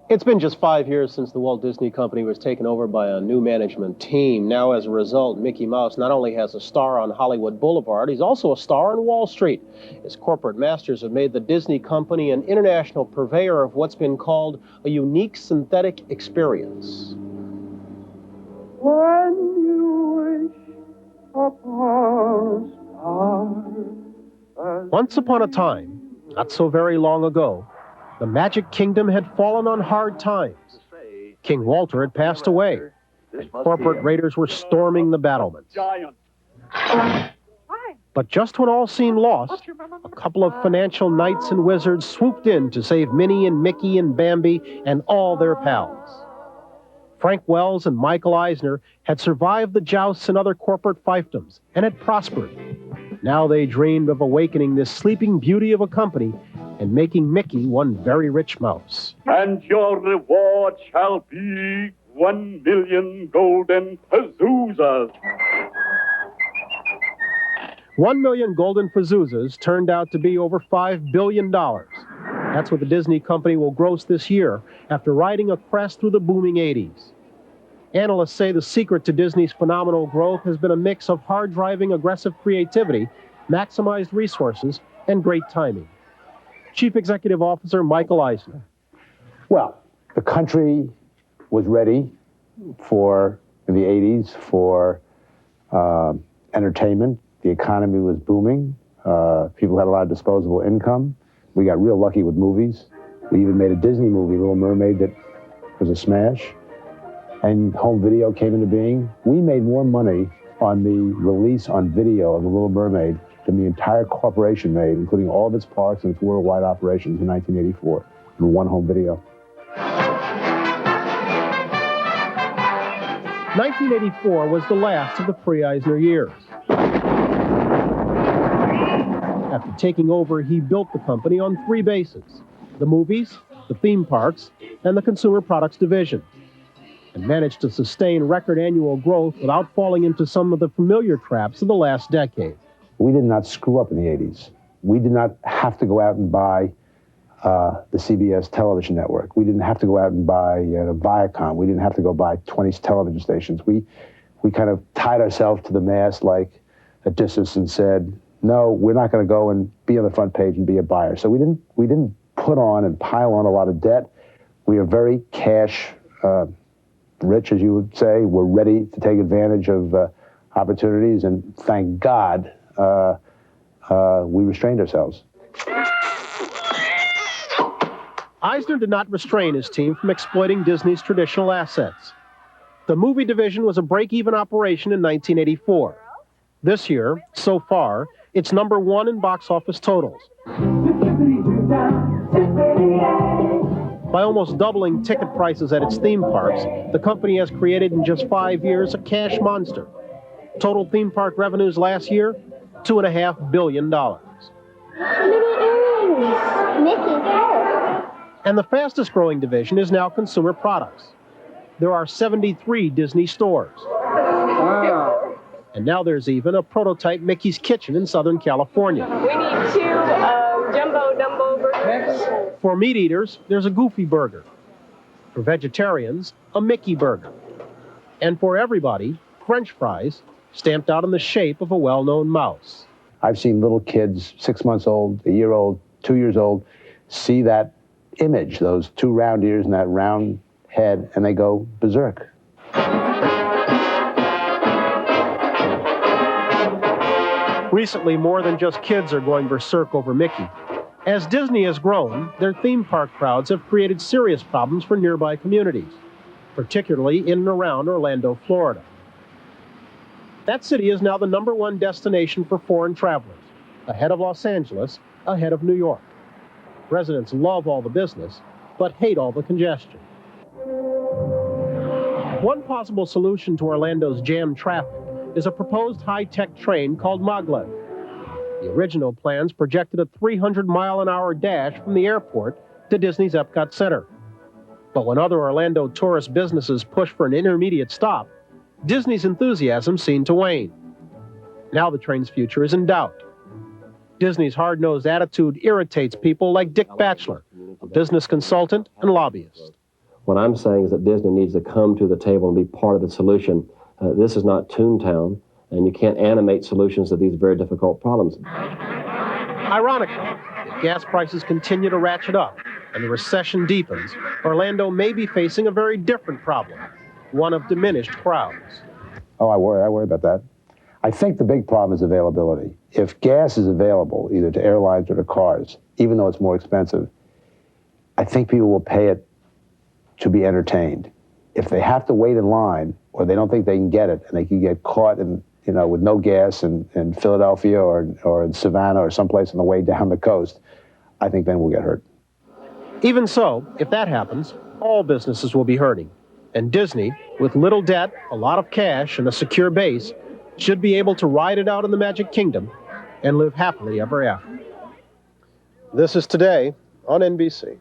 It's been just 5 years since the Walt Disney Company was taken over by a new management team. Now, as a result, Mickey Mouse not only has a star on Hollywood Boulevard, he's also a star on Wall Street. His corporate masters have made the Disney Company an international purveyor of what's been called a unique synthetic experience. When you wish upon a star. Once upon a time, not so very long ago, the Magic Kingdom had fallen on hard times. King Walter had passed away, and corporate raiders were storming the battlements. But just when all seemed lost, a couple of financial knights and wizards swooped in to save Minnie and Mickey and Bambi and all their pals. Frank Wells and Michael Eisner had survived the jousts and other corporate fiefdoms and had prospered. Now they dreamed of awakening this sleeping beauty of a company and making Mickey one very rich mouse. And your reward shall be 1 million golden Azuzas. 1 million golden Fazuzas turned out to be over $5 billion. That's what the Disney Company will gross this year after riding a crest through the booming 80s. Analysts say the secret to Disney's phenomenal growth has been a mix of hard-driving, aggressive creativity, maximized resources, and great timing. Chief Executive Officer Michael Eisner. Well, the country was ready in the 80s for entertainment. The economy was booming. People had a lot of disposable income. We got real lucky with movies. We even made a Disney movie, Little Mermaid, that was a smash. And home video came into being. We made more money on the release on video of The Little Mermaid than the entire corporation made, including all of its parks and its worldwide operations in 1984, in one home video. 1984 was the last of the pre-Eisner years. After taking over, he built the company on 3 bases: the movies, the theme parks, and the consumer products division, and managed to sustain record annual growth without falling into some of the familiar traps of the last decade. We did not screw up in the 80s. We did not have to go out and buy the CBS television network. We didn't have to go out and buy Viacom. We didn't have to go buy 20 television stations. We kind of tied ourselves to the mast like Odysseus and said, no, we're not going to go and be on the front page and be a buyer. So we didn't put on and pile on a lot of debt. We are very cash rich, as you would say. We're ready to take advantage of opportunities, and thank God we restrained ourselves. Eisner did not restrain his team from exploiting Disney's traditional assets. The movie division was a break-even operation in 1984. This year, so far, it's number 1 in box office totals. By almost doubling ticket prices at its theme parks, the company has created in just 5 years a cash monster. Total theme park revenues last year, $2.5 billion. Mickey's hair. And the fastest growing division is now consumer products. There are 73 Disney stores. Wow. And now there's even a prototype Mickey's Kitchen in Southern California. We need 2 Jumbo Dumbo burgers. For meat eaters, there's a Goofy burger. For vegetarians, a Mickey burger. And for everybody, French fries, stamped out in the shape of a well-known mouse. I've seen little kids, 6 months old, a year old, 2 years old, see that image, those 2 round ears and that round head, and they go berserk. Recently, more than just kids are going berserk over Mickey. As Disney has grown, their theme park crowds have created serious problems for nearby communities, particularly in and around Orlando, Florida. That city is now the number 1 destination for foreign travelers, ahead of Los Angeles, ahead of New York. Residents love all the business, but hate all the congestion. One possible solution to Orlando's jammed traffic is a proposed high-tech train called Maglev. The original plans projected a 300-mile-an-hour dash from the airport to Disney's Epcot Center. But when other Orlando tourist businesses push for an intermediate stop, Disney's enthusiasm seemed to wane. Now the train's future is in doubt. Disney's hard-nosed attitude irritates people like Dick Batchelor, a business consultant and lobbyist. What I'm saying is that Disney needs to come to the table and be part of the solution. This is not Toontown, and you can't animate solutions to these very difficult problems. Ironically, if gas prices continue to ratchet up and the recession deepens, Orlando may be facing a very different problem, one of diminished crowds. Oh, I worry about that. I think the big problem is availability. If gas is available, either to airlines or to cars, even though it's more expensive, I think people will pay it to be entertained. If they have to wait in line, or they don't think they can get it, and they can get caught in, with no gas in Philadelphia or in Savannah or someplace on the way down the coast, I think then we'll get hurt. Even so, if that happens, all businesses will be hurting. And Disney, with little debt, a lot of cash, and a secure base, should be able to ride it out in the Magic Kingdom and live happily ever after. This is Today on NBC.